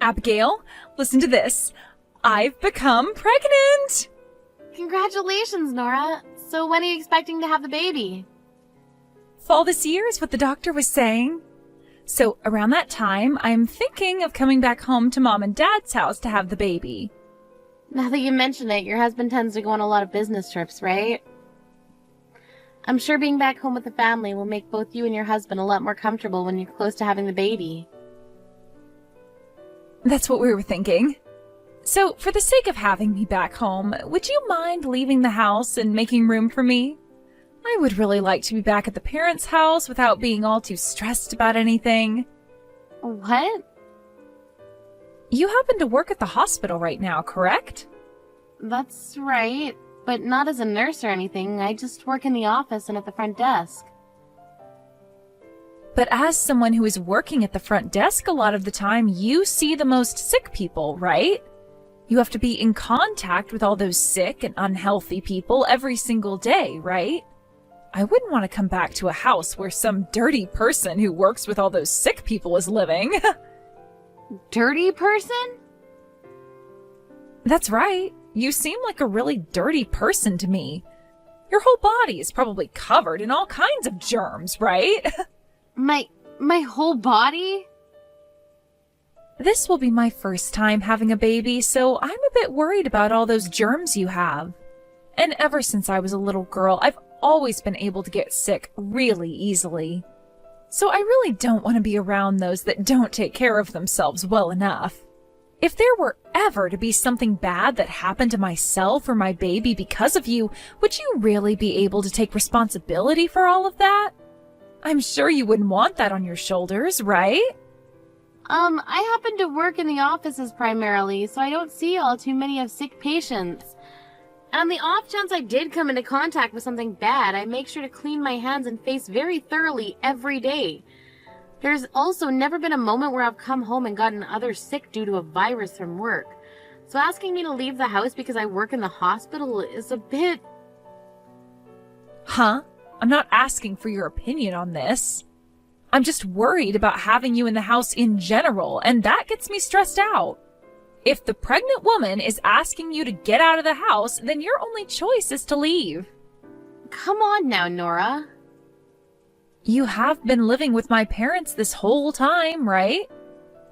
Abigail, listen to this. I've become pregnant! Congratulations, Nora. So when are you expecting to have the baby? Fall this year is what the doctor was saying. So around that time, I'm thinking of coming back home to Mom and Dad's house to have the baby. Now that you mention it, your husband tends to go on a lot of business trips, right? I'm sure being back home with the family will make both you and your husband a lot more comfortable when you're close to having the baby. That's what we were thinking. So, for the sake of having me back home, would you mind leaving the house and making room for me? I would really like to be back at the parents' house without being all too stressed about anything. What? You happen to work at the hospital right now, correct? That's right, but not as a nurse or anything. I just work in the office and at the front desk. But as someone who is working at the front desk a lot of the time, you see the most sick people, right? You have to be in contact with all those sick and unhealthy people every single day, right? I wouldn't want to come back to a house where some dirty person who works with all those sick people is living. Dirty person? That's right. You seem like a really dirty person to me. Your whole body is probably covered in all kinds of germs, right? My whole body? This will be my first time having a baby, so I'm a bit worried about all those germs you have. And ever since I was a little girl, I've always been able to get sick really easily. So I really don't want to be around those that don't take care of themselves well enough. If there were ever to be something bad that happened to myself or my baby because of you, would you really be able to take responsibility for all of that? I'm sure you wouldn't want that on your shoulders, right? I happen to work in the offices primarily, so I don't see all too many of sick patients. And on the off chance I did come into contact with something bad, I make sure to clean my hands and face very thoroughly every day. There's also never been a moment where I've come home and gotten others sick due to a virus from work. So asking me to leave the house because I work in the hospital is a bit... Huh? I'm not asking for your opinion on this. I'm just worried about having you in the house in general, and that gets me stressed out. If the pregnant woman is asking you to get out of the house, then your only choice is to leave. Come on now, Nora. You have been living with my parents this whole time, right?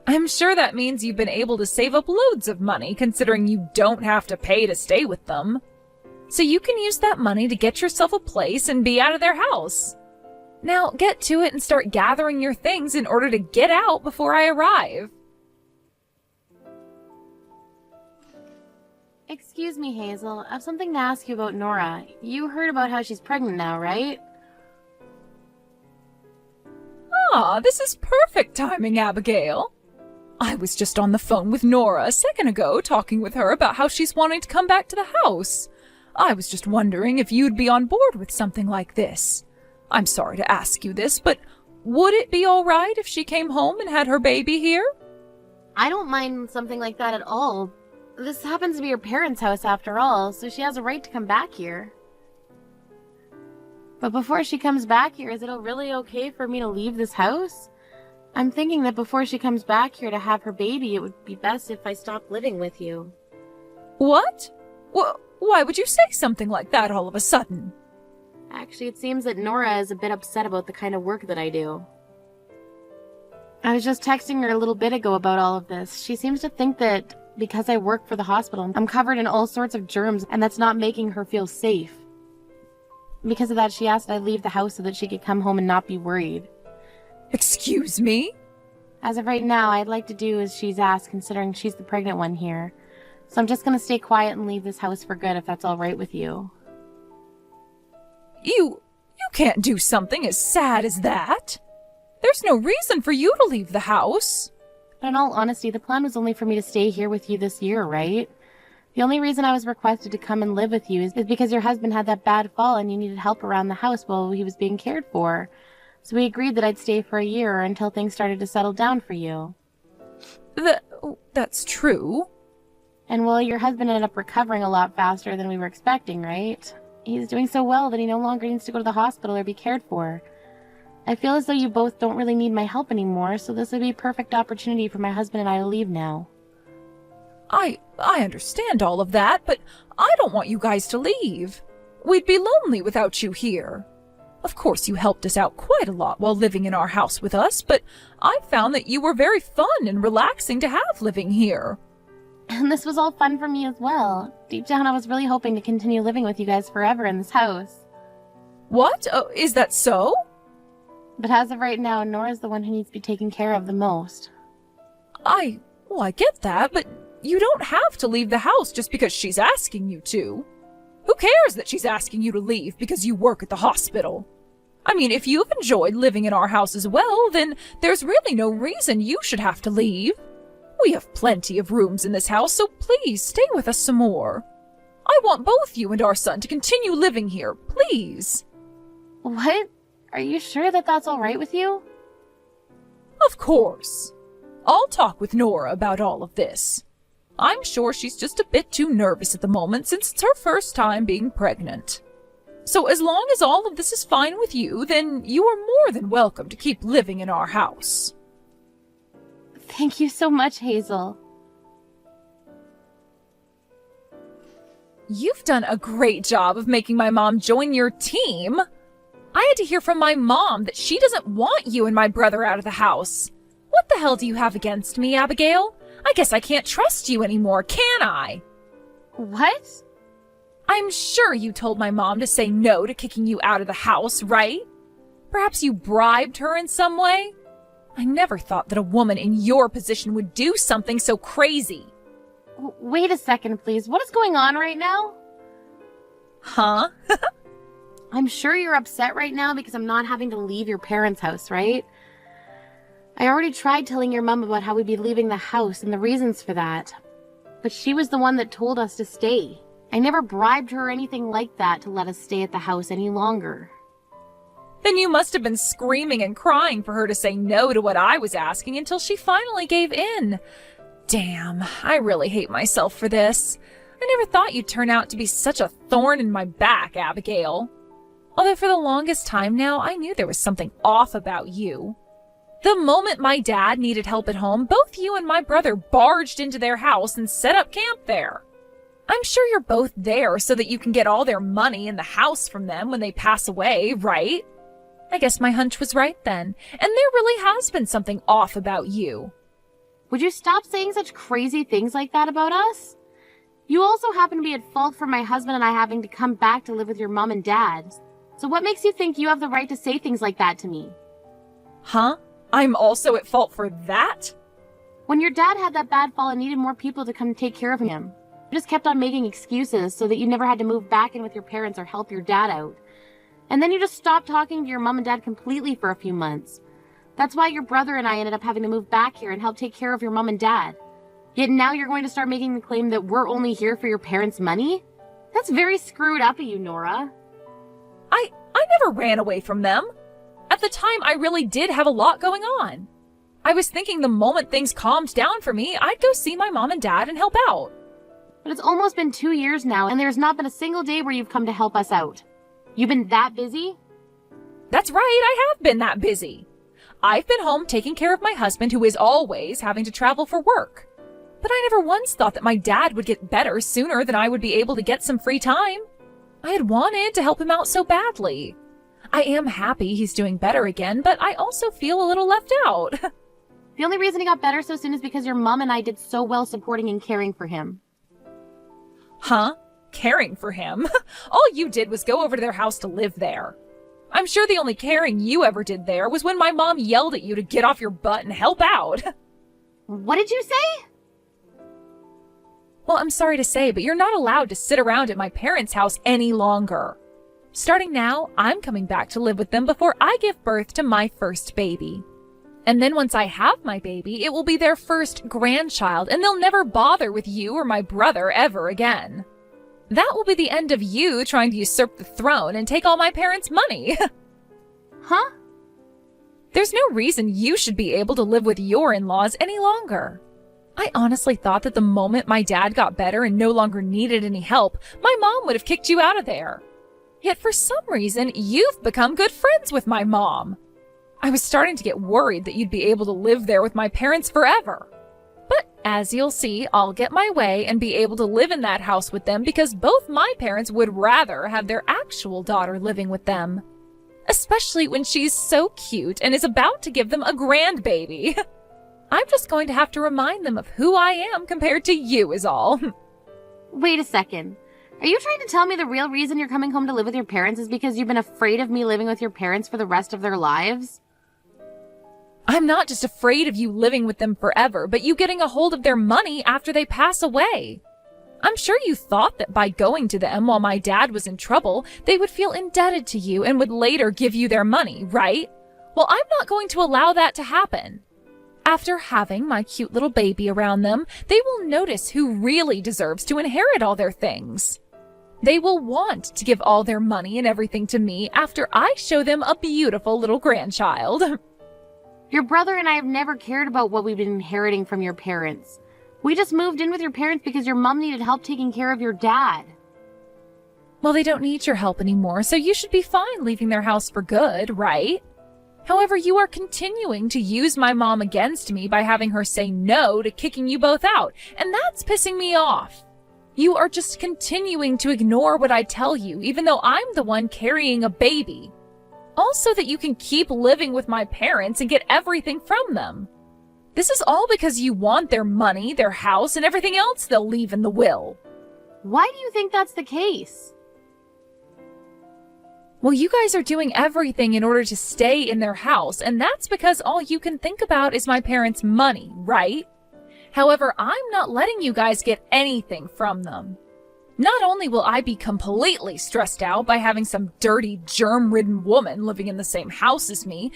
I'm sure that means you've been able to save up loads of money, considering you don't have to pay to stay with them. So you can use that money to get yourself a place and be out of their house. Now get to it and start gathering your things in order to get out before I arrive. Excuse me, Hazel. I have something to ask you about Nora. You heard about how she's pregnant now, right? Ah, this is perfect timing, Abigail. I was just on the phone with Nora a second ago talking with her about how she's wanting to come back to the house. I was just wondering if you'd be on board with something like this. I'm sorry to ask you this, but would it be all right if she came home and had her baby here? I don't mind something like that at all. This happens to be her parents' house after all, so she has a right to come back here. But before she comes back here, is it really okay for me to leave this house? I'm thinking that before she comes back here to have her baby, it would be best if I stopped living with you. What? Why would you say something like that all of a sudden? Actually, it seems that Nora is a bit upset about the kind of work that I do. I was just texting her a little bit ago about all of this. She seems to think that because I work for the hospital, I'm covered in all sorts of germs, and that's not making her feel safe. Because of that, she asked that I leave the house so that she could come home and not be worried. Excuse me? As of right now, I'd like to do as she's asked, considering she's the pregnant one here. So I'm just gonna stay quiet and leave this house for good, if that's all right with you. You can't do something as sad as that. There's no reason for you to leave the house. But in all honesty, the plan was only for me to stay here with you this year, right? The only reason I was requested to come and live with you is because your husband had that bad fall and you needed help around the house while he was being cared for. So we agreed that I'd stay for a year until things started to settle down for you. That's true. And well, your husband ended up recovering a lot faster than we were expecting, right? He's doing so well that he no longer needs to go to the hospital or be cared for. I feel as though you both don't really need my help anymore, so this would be a perfect opportunity for my husband and I to leave now. I understand all of that, but I don't want you guys to leave. We'd be lonely without you here. Of course, you helped us out quite a lot while living in our house with us, but I found that you were very fun and relaxing to have living here. And this was all fun for me as well. Deep down, I was really hoping to continue living with you guys forever in this house. What? Is that so? But as of right now, Nora's the one who needs to be taken care of the most. I get that, but you don't have to leave the house just because she's asking you to. Who cares that she's asking you to leave because you work at the hospital? I mean, if you've enjoyed living in our house as well, then there's really no reason you should have to leave. We have plenty of rooms in this house, so please stay with us some more. I want both you and our son to continue living here, please. What? Are you sure that that's all right with you? Of course. I'll talk with Nora about all of this. I'm sure she's just a bit too nervous at the moment since it's her first time being pregnant. So as long as all of this is fine with you, then you are more than welcome to keep living in our house. Thank you so much, Hazel. You've done a great job of making my mom join your team. I had to hear from my mom that she doesn't want you and my brother out of the house. What the hell do you have against me, Abigail? I guess I can't trust you anymore, can I? What? I'm sure you told my mom to say no to kicking you out of the house, right? Perhaps you bribed her in some way? I never thought that a woman in your position would do something so crazy. Wait a second, please. What is going on right now? Huh? I'm sure you're upset right now because I'm not having to leave your parents' house, right? I already tried telling your mom about how we'd be leaving the house and the reasons for that. But she was the one that told us to stay. I never bribed her or anything like that to let us stay at the house any longer. Then you must have been screaming and crying for her to say no to what I was asking until she finally gave in. Damn, I really hate myself for this. I never thought you'd turn out to be such a thorn in my back, Abigail. Although for the longest time now, I knew there was something off about you. The moment my dad needed help at home, both you and my brother barged into their house and set up camp there. I'm sure you're both there so that you can get all their money in the house from them when they pass away, right? I guess my hunch was right then, and there really has been something off about you. Would you stop saying such crazy things like that about us? You also happen to be at fault for my husband and I having to come back to live with your mom and dad. So what makes you think you have the right to say things like that to me? Huh? I'm also at fault for that? When your dad had that bad fall and needed more people to come take care of him, you just kept on making excuses so that you never had to move back in with your parents or help your dad out. And then you just stopped talking to your mom and dad completely for a few months. That's why your brother and I ended up having to move back here and help take care of your mom and dad. Yet now you're going to start making the claim that we're only here for your parents' money? That's very screwed up of you, Nora. I never ran away from them. At the time, I really did have a lot going on. I was thinking the moment things calmed down for me, I'd go see my mom and dad and help out. But it's almost been 2 years now, and there's not been a single day where you've come to help us out. You've been that busy? That's right, I have been that busy. I've been home taking care of my husband, who is always having to travel for work. But I never once thought that my dad would get better sooner than I would be able to get some free time. I had wanted to help him out so badly. I am happy he's doing better again, but I also feel a little left out. The only reason he got better so soon is because your mom and I did so well supporting and caring for him. Huh? Caring for him? All you did was go over to their house to live there. I'm sure the only caring you ever did there was when my mom yelled at you to get off your butt and help out. What did you say? Well, I'm sorry to say, but you're not allowed to sit around at my parents' house any longer. Starting now, I'm coming back to live with them before I give birth to my first baby. And then once I have my baby, it will be their first grandchild, and they'll never bother with you or my brother ever again. That will be the end of you trying to usurp the throne and take all my parents' money. Huh? There's no reason you should be able to live with your in-laws any longer. I honestly thought that the moment my dad got better and no longer needed any help, my mom would have kicked you out of there. Yet for some reason, you've become good friends with my mom. I was starting to get worried that you'd be able to live there with my parents forever. But as you'll see, I'll get my way and be able to live in that house with them because both my parents would rather have their actual daughter living with them. Especially when she's so cute and is about to give them a grandbaby. I'm just going to have to remind them of who I am compared to you is all. Wait a second. Are you trying to tell me the real reason you're coming home to live with your parents is because you've been afraid of me living with your parents for the rest of their lives? I'm not just afraid of you living with them forever, but you getting a hold of their money after they pass away. I'm sure you thought that by going to them while my dad was in trouble, they would feel indebted to you and would later give you their money, right? Well, I'm not going to allow that to happen. After having my cute little baby around them, they will notice who really deserves to inherit all their things. They will want to give all their money and everything to me after I show them a beautiful little grandchild. Your brother and I have never cared about what we've been inheriting from your parents. We just moved in with your parents because your mom needed help taking care of your dad. Well, they don't need your help anymore, so you should be fine leaving their house for good, right? However, you are continuing to use my mom against me by having her say no to kicking you both out, and that's pissing me off. You are just continuing to ignore what I tell you, even though I'm the one carrying a baby. Also that you can keep living with my parents and get everything from them. This is all because you want their money, their house, and everything else they'll leave in the will. Why do you think that's the case? Well, you guys are doing everything in order to stay in their house, and that's because all you can think about is my parents' money, right? However, I'm not letting you guys get anything from them. Not only will I be completely stressed out by having some dirty, germ-ridden woman living in the same house as me,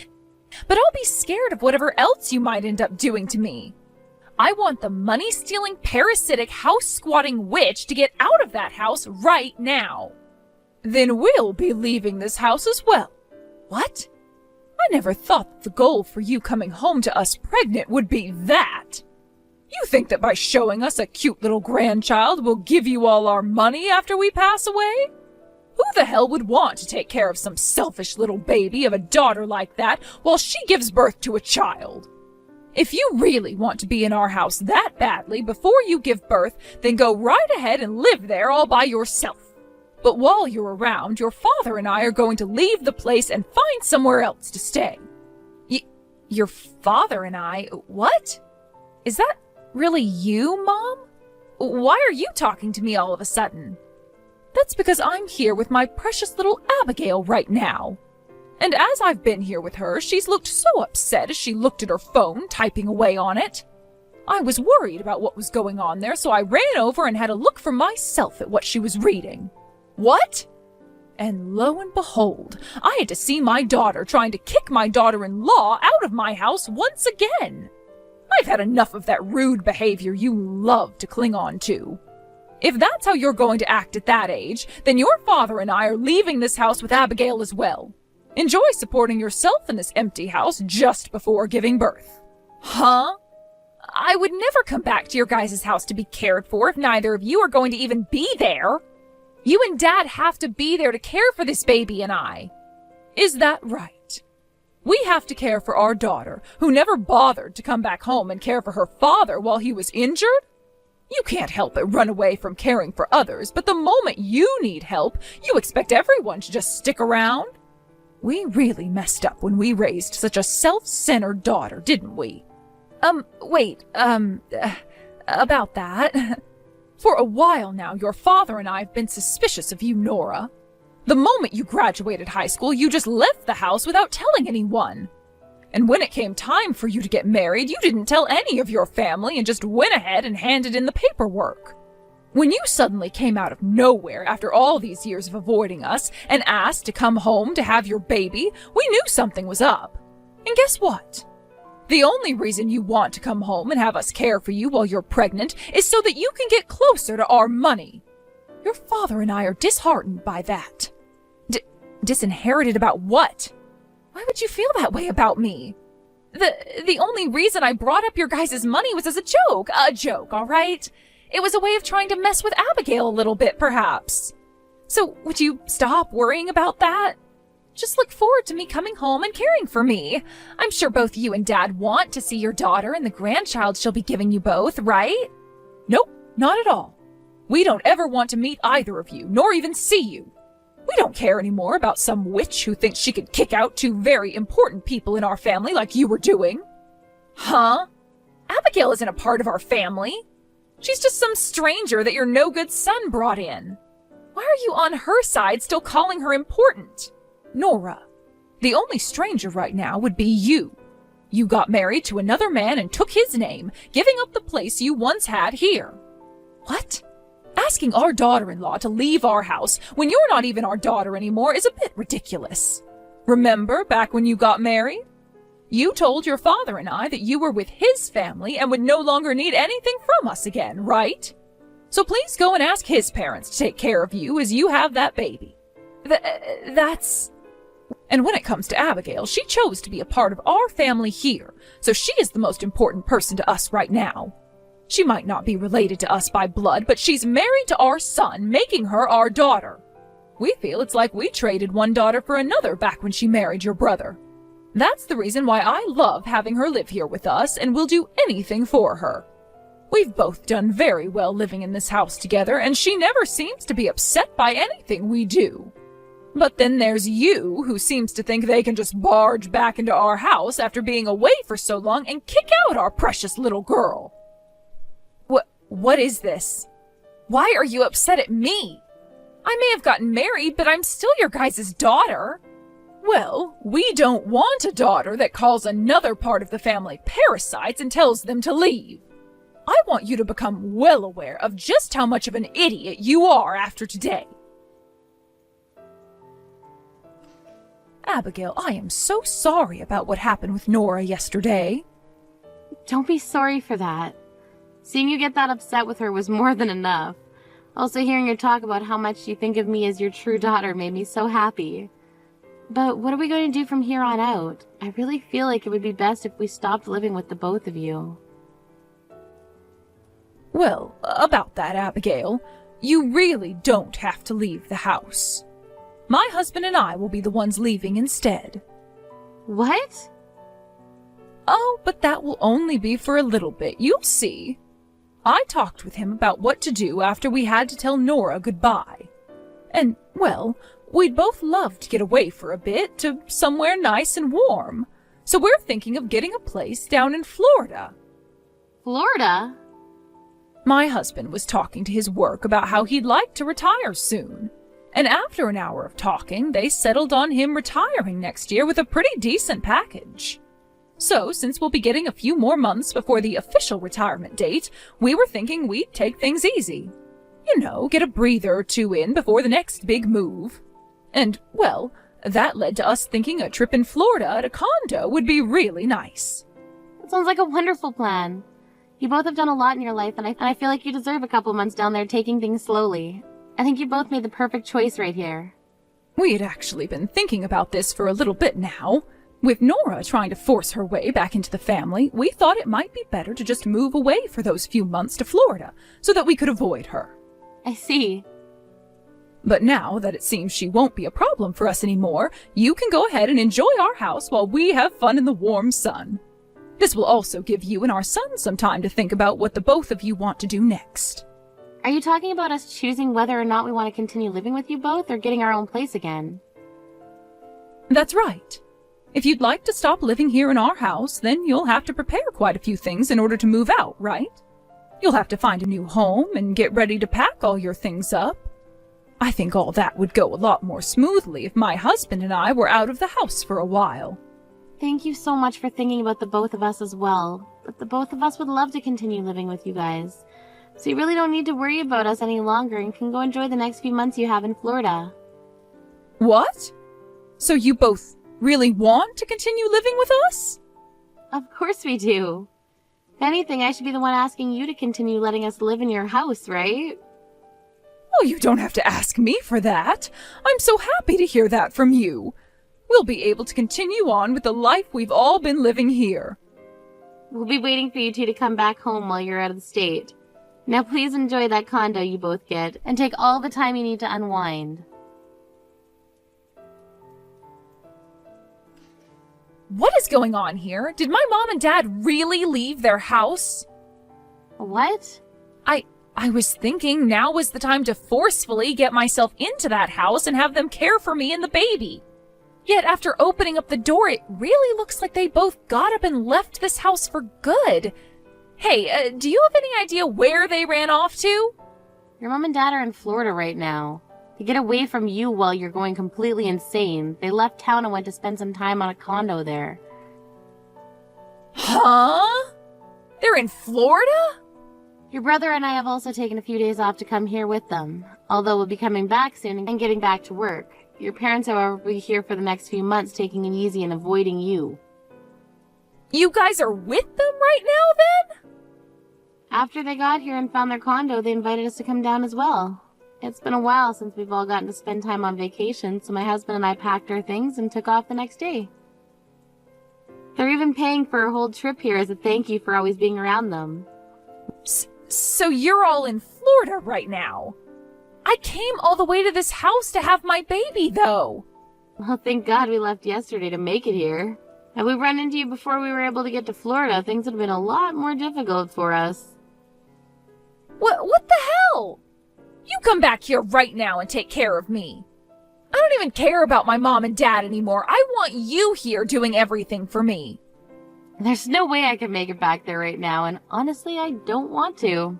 but I'll be scared of whatever else you might end up doing to me. I want the money-stealing, parasitic, house-squatting witch to get out of that house right now. Then we'll be leaving this house as well. What? I never thought that the goal for you coming home to us pregnant would be that. You think that by showing us a cute little grandchild we'll give you all our money after we pass away? Who the hell would want to take care of some selfish little baby of a daughter like that while she gives birth to a child? If you really want to be in our house that badly before you give birth, then go right ahead and live there all by yourself. But while you're around, your father and I are going to leave the place and find somewhere else to stay. Your father and I? What? Is that really you, Mom? Why are you talking to me all of a sudden? That's because I'm here with my precious little Abigail right now. And as I've been here with her, she's looked so upset as she looked at her phone, typing away on it. I was worried about what was going on there, so I ran over and had a look for myself at what she was reading. What? And lo and behold, I had to see my daughter trying to kick my daughter-in-law out of my house once again. I've had enough of that rude behavior you love to cling on to. If that's how you're going to act at that age, then your father and I are leaving this house with Abigail as well. Enjoy supporting yourself in this empty house just before giving birth. Huh? I would never come back to your guys' house to be cared for if neither of you are going to even be there. You and Dad have to be there to care for this baby and I. Is that right? We have to care for our daughter, who never bothered to come back home and care for her father while he was injured? You can't help but run away from caring for others, but the moment you need help, you expect everyone to just stick around? We really messed up when we raised such a self-centered daughter, didn't we? About that. For a while now, your father and I have been suspicious of you, Nora. The moment you graduated high school, you just left the house without telling anyone. And when it came time for you to get married, you didn't tell any of your family and just went ahead and handed in the paperwork. When you suddenly came out of nowhere after all these years of avoiding us and asked to come home to have your baby, we knew something was up. And guess what? The only reason you want to come home and have us care for you while you're pregnant is so that you can get closer to our money. Your father and I are disheartened by that. Disinherited about what? Why would you feel that way about me? The only reason I brought up your guys' money was as a joke. A joke, all right? It was a way of trying to mess with Abigail a little bit, perhaps. So would you stop worrying about that? just look forward to me coming home and caring for me. I'm sure both you and Dad want to see your daughter and the grandchild she'll be giving you both, right? Nope, not at all. We don't ever want to meet either of you, nor even see you. We don't care anymore about some witch who thinks she could kick out two very important people in our family like you were doing. Huh? Abigail isn't a part of our family. She's just some stranger that your no-good son brought in. Why are you on her side still calling her important? Nora, the only stranger right now would be you. You got married to another man and took his name, giving up the place you once had here. What? Asking our daughter-in-law to leave our house when you're not even our daughter anymore is a bit ridiculous. Remember back when you got married? You told your father and I that you were with his family and would no longer need anything from us again, right? So please go and ask his parents to take care of you as you have that baby. That's... And when it comes to Abigail, she chose to be a part of our family here, so she is the most important person to us right now. She might not be related to us by blood, but she's married to our son, making her our daughter. We feel it's like we traded one daughter for another back when she married your brother. That's the reason why I love having her live here with us and will do anything for her. We've both done very well living in this house together, and she never seems to be upset by anything we do. But then there's you, who seems to think they can just barge back into our house after being away for so long and kick out our precious little girl. What is this? Why are you upset at me? I may have gotten married, but I'm still your guys' daughter. Well, we don't want a daughter that calls another part of the family parasites and tells them to leave. I want you to become well aware of just how much of an idiot you are after today. Abigail, I am so sorry about what happened with Nora yesterday. Don't be sorry for that. Seeing you get that upset with her was more than enough. Also, hearing her talk about how much you think of me as your true daughter made me so happy. But what are we going to do from here on out? I really feel like it would be best if we stopped living with the both of you. Well, about that, Abigail, you really don't have to leave the house. My husband and I will be the ones leaving instead. What? Oh, but that will only be for a little bit, you'll see. I talked with him about what to do after we had to tell Nora goodbye. And, well, we'd both love to get away for a bit to somewhere nice and warm. So we're thinking of getting a place down in Florida. Florida? My husband was talking to his work about how he'd like to retire soon. And after an hour of talking, they settled on him retiring next year with a pretty decent package. So, since we'll be getting a few more months before the official retirement date, we were thinking we'd take things easy. You know, get a breather or two in before the next big move. And, well, that led to us thinking a trip in Florida at a condo would be really nice. That sounds like a wonderful plan. You both have done a lot in your life, and I feel like you deserve a couple months down there taking things slowly. I think you both made the perfect choice right here. We had actually been thinking about this for a little bit now. With Nora trying to force her way back into the family, we thought it might be better to just move away for those few months to Florida so that we could avoid her. I see. But now that it seems she won't be a problem for us anymore, you can go ahead and enjoy our house while we have fun in the warm sun. This will also give you and our son some time to think about what the both of you want to do next. Are you talking about us choosing whether or not we want to continue living with you both or getting our own place again? That's right. If you'd like to stop living here in our house, then you'll have to prepare quite a few things in order to move out, right? You'll have to find a new home and get ready to pack all your things up. I think all that would go a lot more smoothly if my husband and I were out of the house for a while. Thank you so much for thinking about the both of us as well. But the both of us would love to continue living with you guys. So you really don't need to worry about us any longer and can go enjoy the next few months you have in Florida. What? So you both really want to continue living with us? Of course we do. If anything, I should be the one asking you to continue letting us live in your house, right? Oh, you don't have to ask me for that. I'm so happy to hear that from you. We'll be able to continue on with the life we've all been living here. We'll be waiting for you two to come back home while you're out of the state. Now please enjoy that condo you both get, and take all the time you need to unwind. What is going on here? Did my mom and dad really leave their house? What? I was thinking now was the time to forcefully get myself into that house and have them care for me and the baby. Yet after opening up the door, it really looks like they both got up and left this house for good. Hey, do you have any idea where they ran off to? Your mom and dad are in Florida right now. To get away from you while you're going completely insane, they left town and went to spend some time on a condo there. Huh? They're in Florida? Your brother and I have also taken a few days off to come here with them, although we'll be coming back soon and getting back to work. Your parents, however, will be here for the next few months, taking it easy and avoiding you. You guys are with them right now, then? After they got here and found their condo, they invited us to come down as well. It's been a while since we've all gotten to spend time on vacation, so my husband and I packed our things and took off the next day. They're even paying for a whole trip here as a thank you for always being around them. So you're all in Florida right now? I came all the way to this house to have my baby, though. Well, thank God we left yesterday to make it here. Had we run into you before we were able to get to Florida, things would have been a lot more difficult for us. What the hell? You come back here right now and take care of me. I don't even care about my mom and dad anymore. I want you here doing everything for me. There's no way I can make it back there right now, and honestly, I don't want to.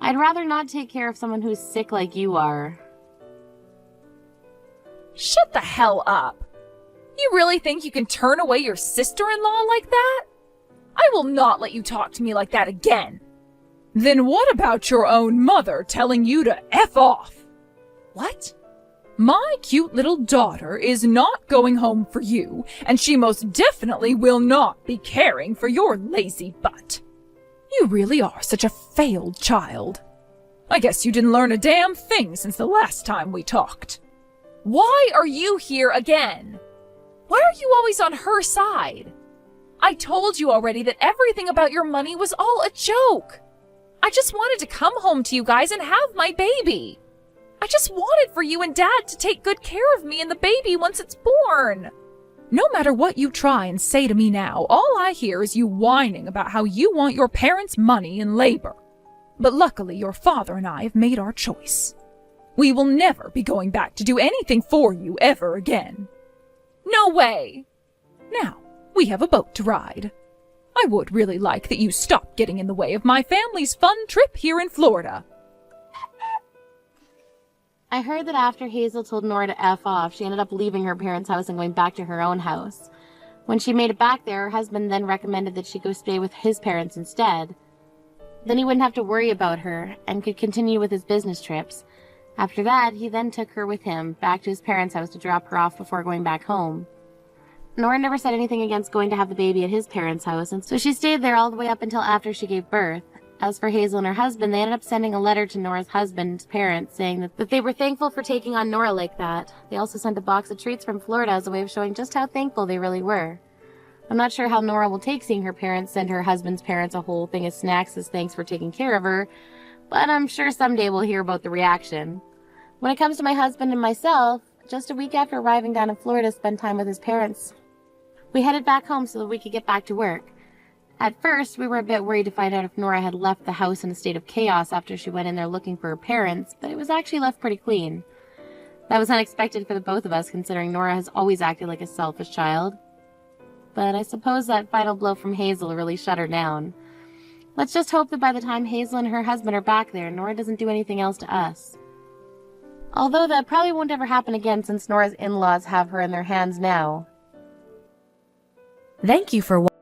I'd rather not take care of someone who's sick like you are. Shut the hell up. You really think you can turn away your sister-in-law like that? I will not let you talk to me like that again. Then what about your own mother telling you to F off? What? My cute little daughter is not going home for you, and she most definitely will not be caring for your lazy butt. You really are such a failed child. I guess you didn't learn a damn thing since the last time we talked. Why are you here again? Why are you always on her side? I told you already that everything about your money was all a joke. I just wanted to come home to you guys and have my baby. I just wanted for you and Dad to take good care of me and the baby once it's born. No matter what you try and say to me now, all I hear is you whining about how you want your parents' money and labor. But luckily, your father and I have made our choice. We will never be going back to do anything for you ever again. No way! Now, we have a boat to ride. I would really like that you stop getting in the way of my family's fun trip here in Florida. I heard that after Hazel told Nora to F off, she ended up leaving her parents' house and going back to her own house. When she made it back there, her husband then recommended that she go stay with his parents instead. Then he wouldn't have to worry about her and could continue with his business trips. After that, he then took her with him back to his parents' house to drop her off before going back home. Nora never said anything against going to have the baby at his parents' house, and so she stayed there all the way up until after she gave birth. As for Hazel and her husband, they ended up sending a letter to Nora's husband's parents saying that they were thankful for taking on Nora like that. They also sent a box of treats from Florida as a way of showing just how thankful they really were. I'm not sure how Nora will take seeing her parents send her husband's parents a whole thing of snacks as thanks for taking care of her, but I'm sure someday we'll hear about the reaction. When it comes to my husband and myself, just a week after arriving down in Florida to spend time with his parents, we headed back home so that we could get back to work. At first, we were a bit worried to find out if Nora had left the house in a state of chaos after she went in there looking for her parents, but it was actually left pretty clean. That was unexpected for the both of us, considering Nora has always acted like a selfish child. But I suppose that final blow from Hazel really shut her down. Let's just hope that by the time Hazel and her husband are back there, Nora doesn't do anything else to us. Although that probably won't ever happen again since Nora's in-laws have her in their hands now. Thank you for watching.